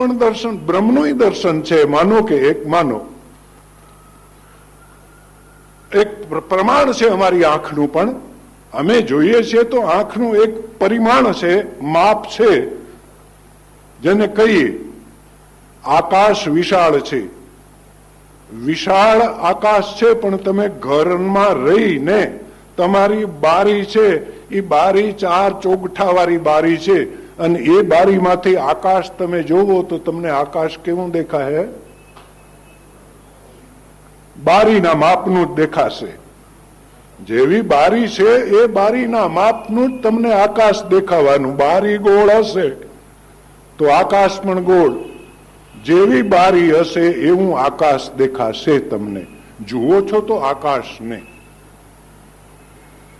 પણ દર્શન બ્રહ્મનું દર્શન છે. માનો કે એક પ્રમાણ છે અમારી આંખનું, પણ અમે જોઈએ છીએ તો આંખનું એક પરિમાણ છે, માપ છે, જેને કહીએ આકાશ વિશાળ છે. વિશાળ આકાશ છે, પણ તમે ઘરમાં રહીને તમારી બારી છે એ બારી 4 ચોગઠા વાળી બારી છે, અને એ બારીમાંથી આકાશ તમે જોવો તો તમને આકાશ કેવું દેખાય? બારીના માપનું જ દેખાશે. જેવી બારી છે એ બારીના માપનું જ તમને આકાશ દેખાવાનું. બારી ગોળ હશે તો આકાશ પણ ગોળ. જેવી બારી હશે એવું આકાશ દેખાશે તમને. જુઓ છો તો આકાશને,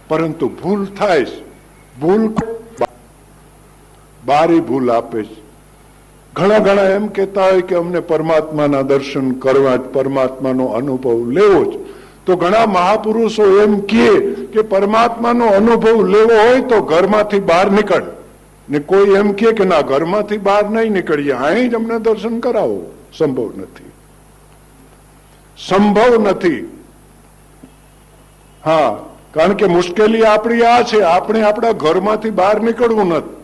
પરંતુ ભૂલ થાય છે. ભૂલ બારી ભૂલ આપે છે. ઘણા એમ કહેતા હોય કે અમને પરમાત્માના દર્શન કરવા જ, પરમાત્માનો અનુભવ લેવો જ. તો ઘણા મહાપુરુષો એમ કહે કે પરમાત્માનો અનુભવ લેવો હોય તો ઘરમાંથી બહાર નીકળ. ને કોઈ એમ કહે કે ના, ઘરમાંથી બહાર નહીં નીકળીએ, અહીં જ અમને દર્શન કરાવો. સંભવ નથી, સંભવ નથી. હા, કારણ કે મુશ્કેલી આપણી આ છે, આપણે આપણા ઘરમાંથી બહાર નીકળવું નથી.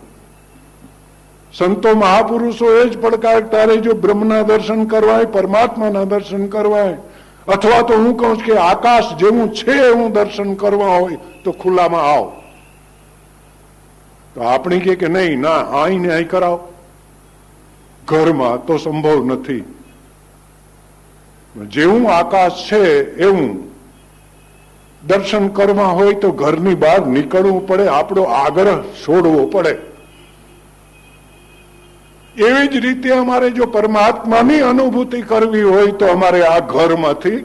સંતો મહાપુરુષો એ જ પડકાર, તારે જો બ્રહ્મના દર્શન કરવાય, પરમાત્માના દર્શન કરવાય, અથવા તો હું કહું કે આકાશ જેવું છે એવું દર્શન કરવા હોય તો ખુલ્લામાં આવ. તો આપણે કે નહીં, ના, આઈને અહીં કરાવ. ઘરમાં તો સંભવ નથી. જેવું આકાશ છે એવું દર્શન કરવા હોય તો ઘરની બહાર નીકળવું પડે, આપણો આગ્રહ છોડવો પડે. એવી જ રીતે અમારે જો પરમાત્માની અનુભૂતિ કરવી હોય તો અમારે આ ઘરમાંથી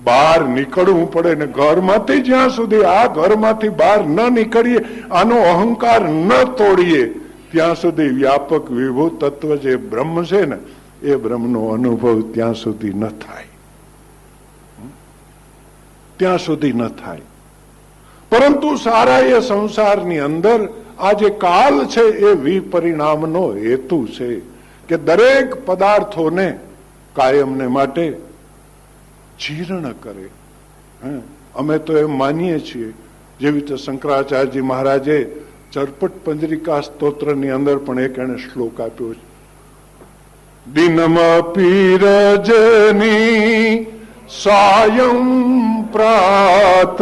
બહાર નીકળવું પડે. ને ઘરમાંથી જ્યાં સુધી આ ઘરમાંથી બહાર ન નીકળીએ, આનો અહંકાર ન તોડીએ, ત્યાં સુધી વ્યાપક વિભૂ તત્વ જે બ્રહ્મ છે ને એ બ્રહ્મનો અનુભવ ત્યાં સુધી ન થાય. ત્યાં સુધી ન થાય. પરંતુ સારા એ સંસારની અંદર આ જે કાલ છે એ વિપરિણામનો હેતુ છે કે દરેક પદાર્થોને કાયમને માટે જીર્ણ કરે. અમે તો એમ માનીએ છીએ, જેવી રીતે શંકરાચાર્યજી મહારાજે ચરપટ પંજરિકા સ્તોત્રની અંદર પણ એક એને શ્લોક આપ્યો છે. દિનમપી રજની સાયં પ્રાત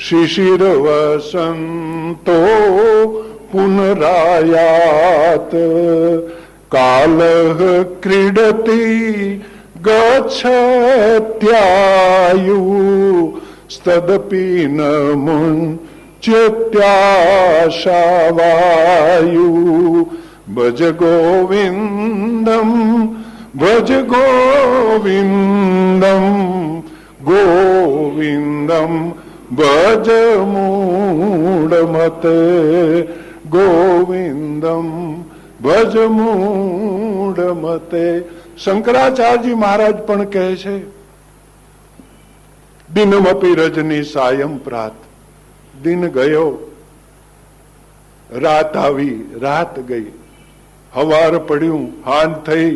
શિશિર વસંતો પુનરાયાત કાલઃ ક્રીડતી ગચ્છત્યાયુ સ્તદપી ન મુંચ્યત્યાશાવાયુ ભજ ગોવિંદમ ભજ ગોવિંદમ ગોવિંદમ ભજ મૂઢમતે ગોવિંદમ ભજ મૂઢમતે. શંકરાચાર્યજી મહારાજ પણ કહે છે, દિનમપી રજની સાયં પ્રાત. દિન ગયો, રાત આવી, રાત ગઈ, હવાર પડ્યું, હાંજ થઈ.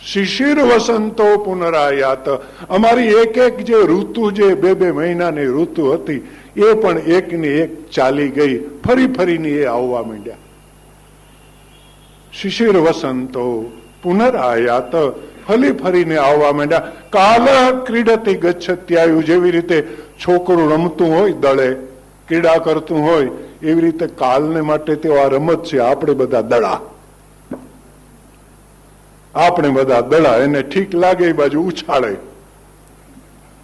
શિશિર વસંતો પુનરાયાત. અમારી એક જે ઋતુ, જે બે મહિનાની ઋતુ હતી, એ પણ એકની એક ચાલી ગઈ, ફરીને એ આવવા માંડ્યા. શિશિર વસંતો પુનરાયાત, ફરીને આવવા માંડ્યા. કાલ ક્રીડતી ગચ્છત્યાયુ. જેવી રીતે છોકરું રમતું હોય, દળે ક્રીડા કરતું હોય, એવી રીતે કાલને માટે તેઓ આ રમત છે. આપણે બધા દડા, આપણે બધા દડા, એને ઠીક લાગે એ બાજુ ઉછાળે,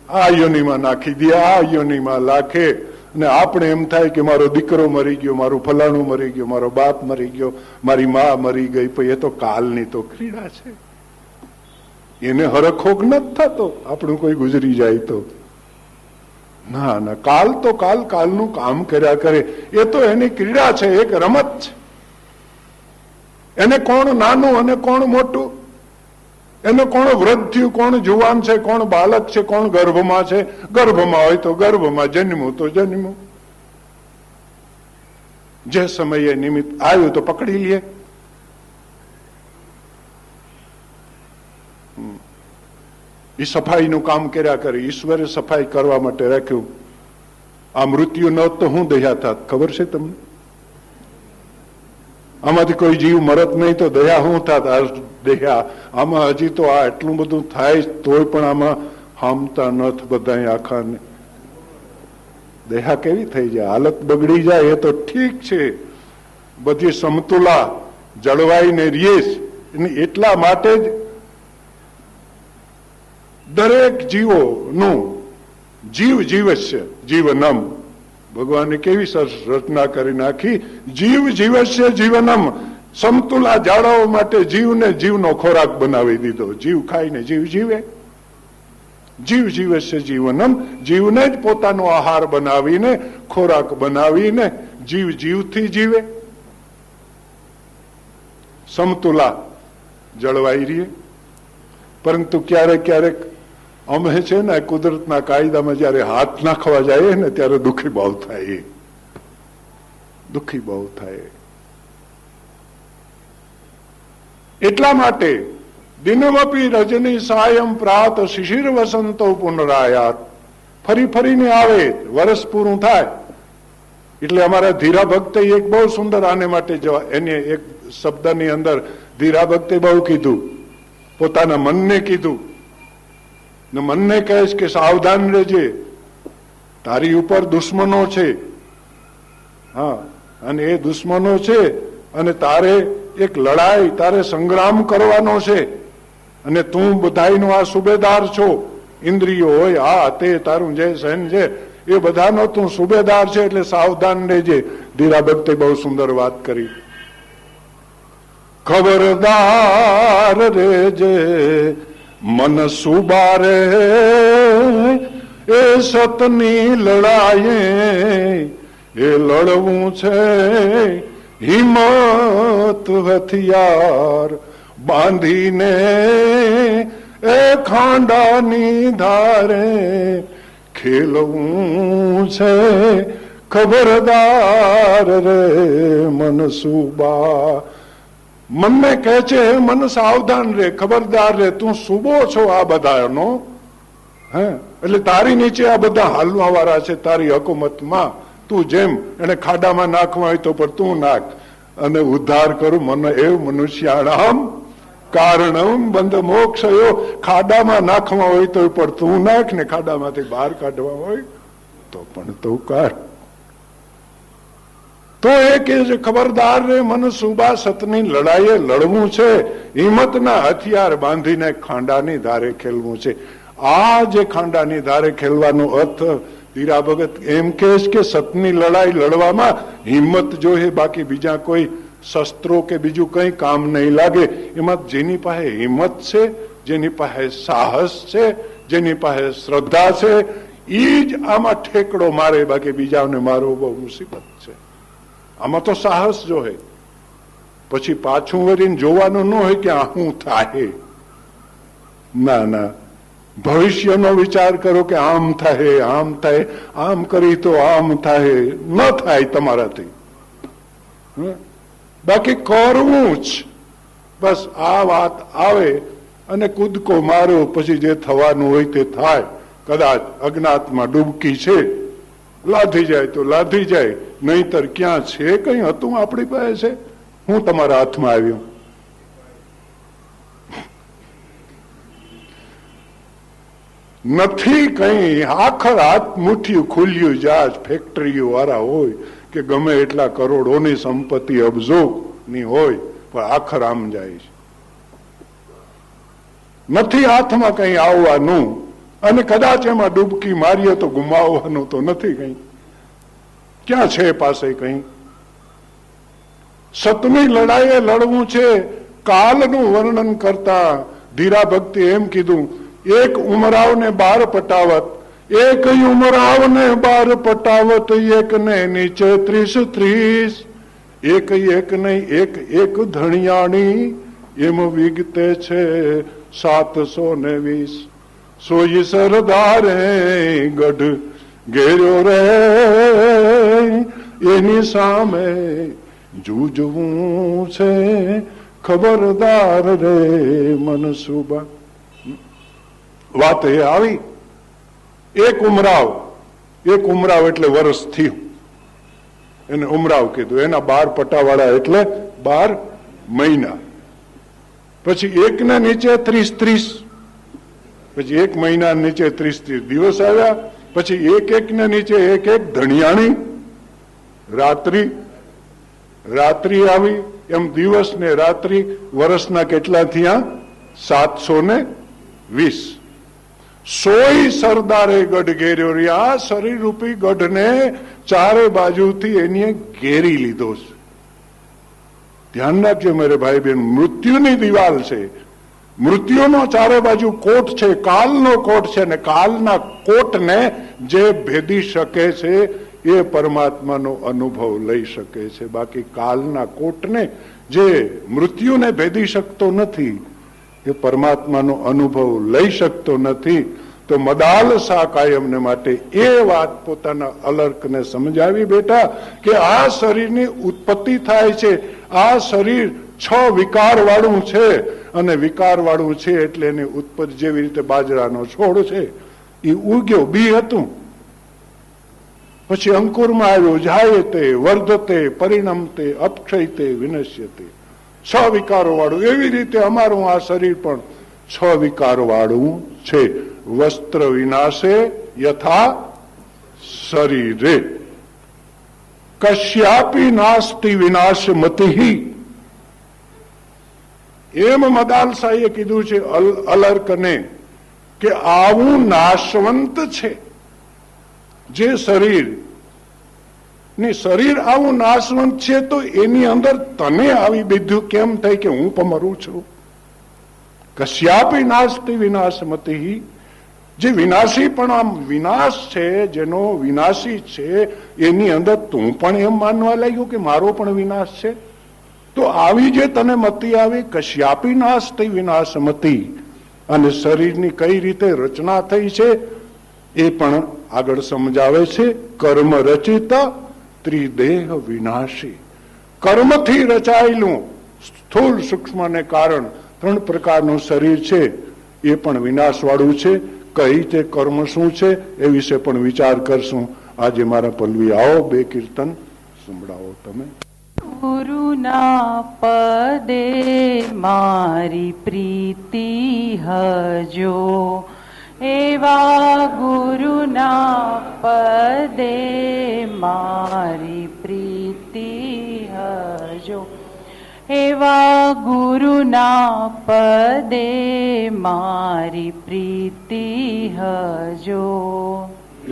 આ યોનીમાં નાખી દે, આ યોનીમાં લાખે. અને આપણે એમ થાય કે મારો દીકરો મરી ગયો, મારું ફલાણું મરી ગયો, મારો બાપ મરી ગયો, મારી મા મરી ગઈ. પછી એ તો કાલની તો ક્રીડા છે, એને હરખોગ નથી થતો આપણું કોઈ ગુજરી જાય તો. ના ના, કાલ તો કાલનું કામ કર્યા કરે. એ તો એની ક્રીડા છે, એક રમત છે. એને કોણ નાનું અને કોણ મોટું, એને કોણ વૃદ્ધ થયું, કોણ જુવાન છે, કોણ બાળક છે, કોણ ગર્ભમાં છે. ગર્ભમાં હોય તો ગર્ભમાં, જન્મવું તો જન્મવું. જે સમયે નિમિત્ત આવ્યું તો પકડી લે. એ સફાઈનું કામ કર્યા કરે. ઈશ્વરે સફાઈ કરવા માટે રાખ્યું. આ મૃત્યુ ન તો હું દયા થાત ખબર છે તમને? આમાંથી કોઈ જીવ મરત નહીં તો દયા હું થાત? આ દયા આમાં હજી તો આ એટલું બધું થાય તોય પણ આમાં હામતા નથ બધા આખાને. દયા કેવી થઈ જાય? હાલત બગડી જાય એ તો ઠીક છે, બધી સમતુલા જળવાઈને રહીશ. એટલા માટે જ દરેક જીવોનું જીવ જીવસ્ય જીવનમ, ભગવાને કેવી સરસ રચના કરી નાખી. જીવ જીવસ્ય જીવનમ, સમતુલા જાળવવા માટે જીવને જીવનો ખોરાક બનાવી દીધો. જીવ ખાઈને જીવ જીવે. જીવ જીવસ્ય જીવનમ, જીવને જ પોતાનો આહાર બનાવીને ખોરાક બનાવીને જીવ જીવથી જીવે. સમતુલા જળવાઈ રહીએ. પરંતુ ક્યારેક ક્યારેક અમે છે ને કુદરતના કાયદામાં જયારે હાથ નાખવા જાય ને ત્યારે દુઃખી બહુ થાય. દુઃખી બહુ થાય. એટલા માટે દિનવપી રજની સાયમ પ્રાત શિશિર વસંતો પુનરાયાત, ફરી ફરીને આવે. વર્ષ પૂરું થાય એટલે અમારા ધીરા ભક્તે એક બહુ સુંદર આને માટે એને એક શબ્દની અંદર ધીરા ભક્તે બહુ કીધું, પોતાના મનને કીધું. ને મનને કહેશ કે સાવધાન રહેજે, તારી ઉપર દુશ્મનો છે. હા, અને એ દુશ્મનો છે અને તારે એક લડાઈ, તારે સંગ્રામ કરવાનો છે. અને તું બધાયનો આ સુબેદાર છો. ઇન્દ્રિયો હોય આ તે તારું જે સહન છે એ બધાનો તું સુબેદાર છે, એટલે સાવધાન રહેજે. ધીરા ભક્તે બહુ સુંદર વાત કરી. ખબરદાર રેજે મન સુબારે, એ સતની લડાઈએ એ લડવું છે. હિંમત હથિયાર બાંધીને એ ખાંડાની ધારે ખેલવું છે. ખબરદાર રે મન સુબા, મનને કહે છે મન સાવધાન રે, ખબરદાર રે, તું સુબો છો આ બધાનો. હે, એટલે તારી નીચે આ બધા હાલવા વાળા છે. તારી હકુમતમાં તું જેમ એને ખાડામાં નાખવા હોય તો પણ તું નાખ અને ઉદ્ધાર કરું મન એવ મનુષ્યાણામ કારણમ બંધ મોક્ષયો. ખાડામાં નાખવા હોય તો પણ તું નાખ ને ખાડામાંથી બહાર કાઢવા હોય તો પણ તું કાઢ. તો એ કે છે ખબરદાર રે મન સુબા, સતની લડાઈએ લડવું છે. હિંમતના હથિયાર બાંધીને ખાંડાની ધારે ખેલવું છે. આ જે ખાંડાની ધારે ખેલવાનો અર્થ ધીરા ભગત એમ કહે કે સતની લડાઈ લડવામાં હિંમત જોઈએ, બાકી બીજા કોઈ શસ્ત્રો કે બીજું કઈ કામ નહીં લાગે. એમાં જેની પાસે હિંમત છે, જેની પાસે સાહસ છે, જેની પાસે શ્રદ્ધા છે, એ જ આમાં ઠેકડો મારે, બાકી બીજાને મારવો બહુ મુસીબત છે. આમાં તો સાહસ જોહે. પછી પાછું વળીને જોવાનું ન હોય કે આ શું થાય. ના ના, ભવિષ્યનો વિચાર કરો કે આમ થાય, આમ થાય, આમ કરી તો આમ થાય. ન થાય તમારાથી, બાકી કરવું જ. બસ આ વાત આવે અને કૂદકો મારો, પછી જે થવાનું હોય તે થાય. કદાચ અજ્ઞાતમાં ડૂબકી છે, લાધી જાય તો લાધી જાય, નહીતર ક્યાં છે કઈ હતું આપણી પાસે છે? હું તમારા હાથમાં આવ્યું. નથી કઈ. આખર હાથ મુઠ્ઠી ખુલ્યું જાજ. ફેક્ટરીઓ વાળા હોય કે ગમે એટલા કરોડોની સંપત્તિ અબજો ની હોય, પણ આખર આમ જાય છે. નથી હાથમાં કઈ આવવાનું, અને કદાચ એમાં ડૂબકી મારીએ તો ગુમાવવાનું તો નથી કઈ. ક્યાં છે પાસે કઈ? સતની લડાઈએ લડવું છે. કાલનું વર્ણન કરતા ધીરા ભક્તિ એમ કીધું, એક ઉમરાવને 12 પટાવત, એક ઉમરાવને 12 પટાવત, એકને નીચે 30-30, એક નહીં એક ધણિયાણી, એમ વિગતે છે 720. સોઈ સરદારે ગઢ ઘેર્યો રે, એની સામે જૂજવું છે, ખબરદાર રે મનસુબા. વાત એ આવી, એક ઉમરાવ એટલે વર્ષ થયું, એને ઉમરાવ કીધું. એના 12 પટાવાળા એટલે 12 મહિના. પછી એકના નીચે 30, પછી એક મહિના નીચે 30 દિવસ આવ્યા. પછી એક ને નીચે એક ધણિયાણી રાત્રિ આવી. એમ દિવસ ને રાત્રિ વર્ષના કેટલા થયા? 720. 100 સરદારે ગઢ ઘેર્યો રે. આ શરીર રૂપી ગઢને ચારે બાજુથી એની ઘેરી લીધો છે. ધ્યાન રાખજો મેરે ભાઈ બહેન, મૃત્યુની દિવાલ છે. મૃત્યુનો ચારે બાજુ કોટ છે, કાલનો કોટ છે, ને કાલના કોટને જે ભેદી શકે છે એ પરમાત્માનો અનુભવ લઈ શકે છે. બાકી કાલના કોટને, જે મૃત્યુને ભેદી શકતો નથી, એ પરમાત્માનો અનુભવ લઈ શકતો નથી. તો મદાલ શાહ કાયમને માટે એ વાત પોતાના અલર્કને સમજાવી, બેટા કે આ શરીરની ઉત્પત્તિ થાય છે, આ શરીર 6 વિકાર વાળું છે, અને વિકાર વાળું છે એટલે એની ઉત્પત્તિ જેવી રીતે બાજરાનો છોડ છે, એ ઉગ્યો, બી હતું, પછી અંકુરમાં આવ્યો, જાયતે વર્ધતે પરિણમતે અપક્ષયતે વિનશ્યતે. 6 વિકારો વાળું. એવી રીતે અમારું આ શરીર પણ 6 વિકારો વાળું છે. વસ્ત્ર વિનાશે યથા શરીરે, કશ્યાપી નાસ્તિ વિનાશ મતિહી. એમ મદાલસાઈએ કીધું છે અલર્કને કે આવું નાશવંત છે જે શરીર આવું નાશવંત છે, તો એની અંદર તને આવી બીધું કેમ થાય કે હું પણ મરું છું? કશ્યાપી નાસ્તિ વિનાશમતી. જે વિનાશી પણ આમ વિનાશ છે, જેનો વિનાશી છે, એની અંદર તું પણ એમ માનવા લાગ્યો કે મારો પણ વિનાશ છે? તો આવી જે તને મતિ આવી, કશ્યાપી નાસ્તિ વિનાશમતી, અને શરીરની કઈ રીતે રચના થઈ છે એ પણ આગળ સમજાવે છે. કર્મ રચિત ત્રિદેહ વિનાશી. કર્મથી રચાયેલું સ્થૂળ, સૂક્ષ્મ અને કારણ 3 પ્રકારનું શરીર છે, એ પણ વિનાશવાળું છે. કઈ તે કર્મ શું છે એ વિશે પણ વિચાર કરશું. આજે મારા પલ્લવી આવો 2 કીર્તન સંભળાવો તમે. ગુરુના પદે મારી પ્રીતિ હજો, એવા ગુરુના પદે મારી પ્રીતિ હજો, એવા ગુરુના પદે મારી પ્રીતિ હજો,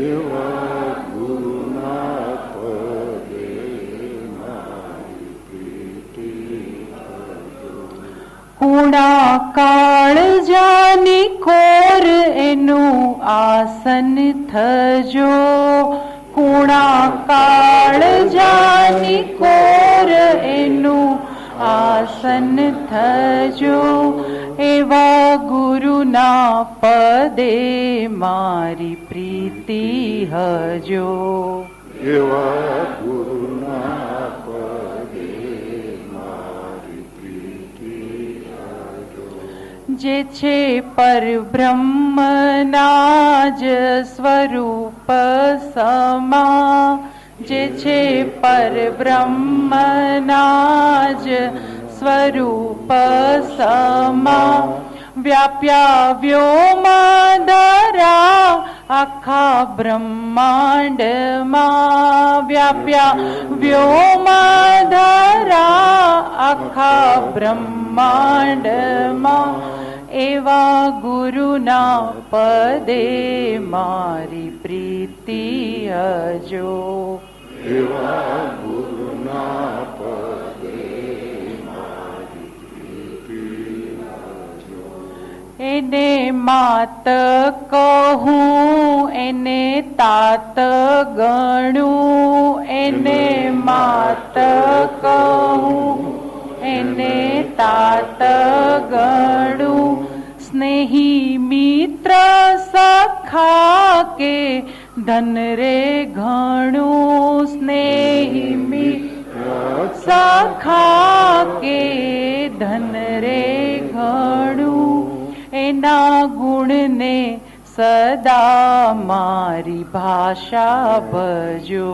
એવા ગુરુના પદે મારી પ્રીતિ હજો. કુણા કાળ જાની કોર એનું આસન થજો, કુણા કાળ જાની કોર એનું આસન થજો, એવા ગુરુના પદે મારી પ્રીતિ હજો, એવા ગુરુના પદે મારી પ્રીતિ હજો. જે છે પરબ્રહ્મના જ સ્વરૂપ સમા, જે છે પરબ્રહ્મના જ સ્વરૂપ સમા, વ્યાપ્યા વ્યોમધરા આખા બ્રહ્માંડમાં, વ્યાપ્યા વ્યોમધરા આખા બ્રહ્માંડમાં, એવા ગુરુના પદે મારી પ્રીતિ હજો, એવા ગુરુના પદે મારી પ્રીતિ હજો. એને માત કહું એને તાત ગણું, એને માત કહું એને તાત ગણું, સ્નેહી મિત્ર સખા કે ધન રે ઘણું સ્નેહી મિત્ર સખા કે ધન રે ઘણું એના ગુણને સદા મારી ભાષા ભજો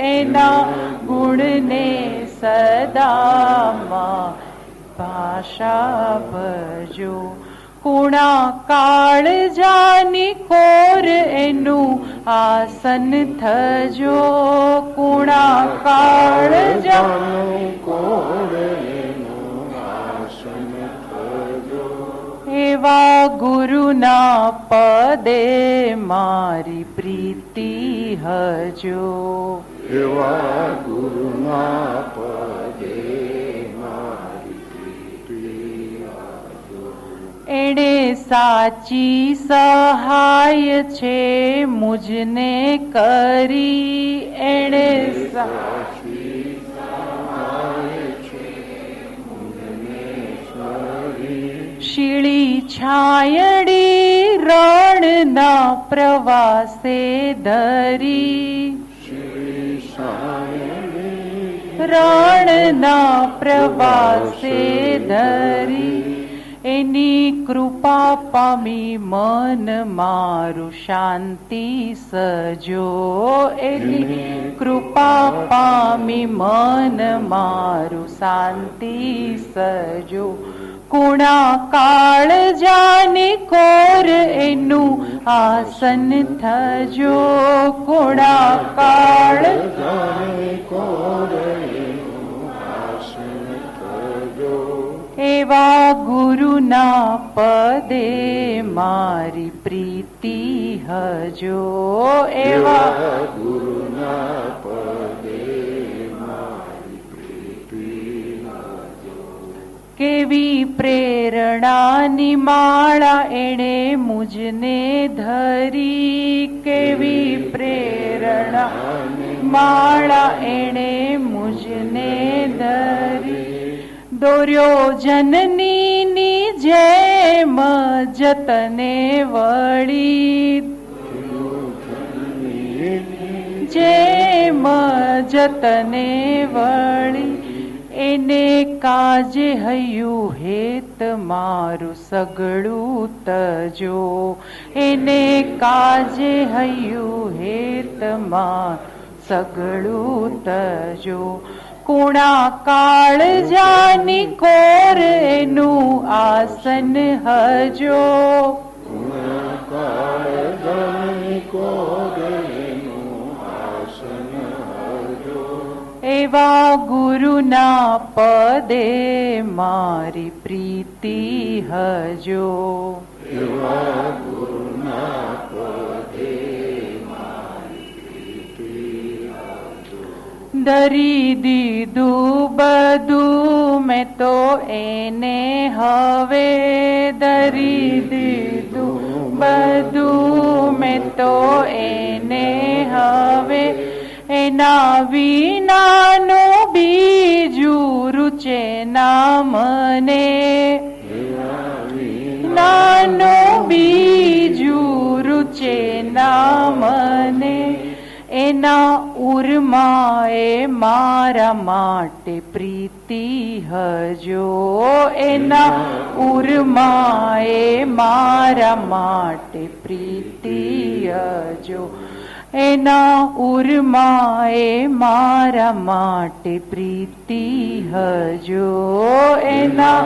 એના ગુણને સદા ભાષા ભજો કુણા કાળ જાની કોર એનું આસન થજો કુણા કાળ જાની કોર એનું આસન થજો એવા ગુરુના પદે મારી પ્રીતિ હજો એવા ગુરુના પદે મારી પ્રીતિ એણે સાચી સહાય છે મુજને કરી એણે સાચી સહાય છે મુજને કરી શીળી છાયડી રણના પ્રવાસે ધરી રણના પ્રવાસે ધરી એની કૃપા પામી મન મારું શાંતિ સજો એની કૃપા પામી મન મારું શાંતિ સજો કુણા કાળ જાની કોર એનું આસન થજો કુણા કાળ જાની કોર એનું આસન થજો એવા ગુરુના પદે મારી પ્રીતિ હજો એવા ગુરુના પદે મારી પ્રીતિ કેવી પ્રેરણાની માળા એણે મુજને ધરી કેવી પ્રેરણાની માળા એણે મુજને ધરી દુર્યોધનની જેમ જતને વળી જેમ જતને વળી એને કાજે હૈયું હેત મારું સગળું તજો એને કાજે હૈયું હેત મારું સગળું તજો કુણા કાળ જાની કોર એનું આસન હજો કુણા કાળ જાની કોર એનું આસન હજો એવા ગુરુના પદે મારી પ્રીતિ હજો એવા ગુરુના પદે ધરી દીધું બધું મેં તો એને હવે ધરી દીધું બધું મેં તો એને હવે એના વિનાનું બીજું રૂચે ના મને નાનું બીજું રૂચે ના મને એના ઉર્માએ મારા માટે પ્રીતિ હજો એના ઉર્માએ મારા માટે પ્રીતિ હજો એના ઉર્માએ મારા માટે પ્રીતિ હજો એના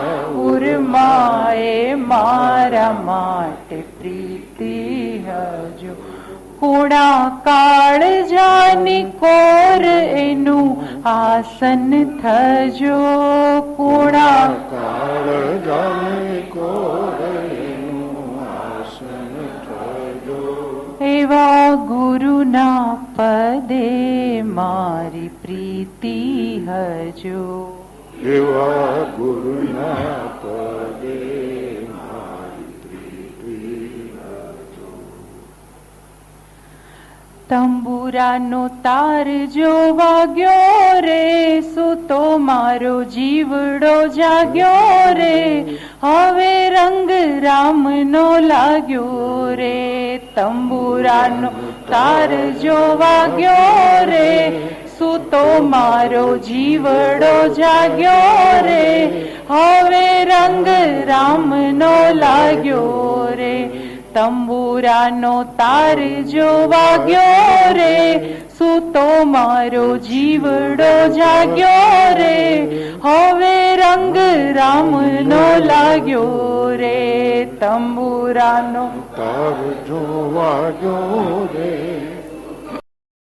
ઉર્માએ મારા માટે પ્રીતિ હજો કુણા કાળ જાની કોર એનું આસન થજો કુણા કાળ જાની કોર એનું આસન થજો એવા ગુરુના પદે મારી પ્રીતિ હજો એવા ગુરુના પદે તંબુરાનો તાર જો વાગ્યો રે, સૂતો મારો જીવડો જાગ્યો રે, હવે રંગ રામનો લાગ્યો રે. તંબુરાનો તાર જો વાગ્યો રે, સૂતો મારો જીવડો જાગ્યો રે, હવે રંગ રામનો લાગ્યો રે. તંબુરાનો તાર જો વાગ્યો રે, સૂતો મારો જીવડો જાગ્યો રે, હવે રંગ રામનો લાગ્યો રે. તંબુરાનો તાર જો વાગ્યો રે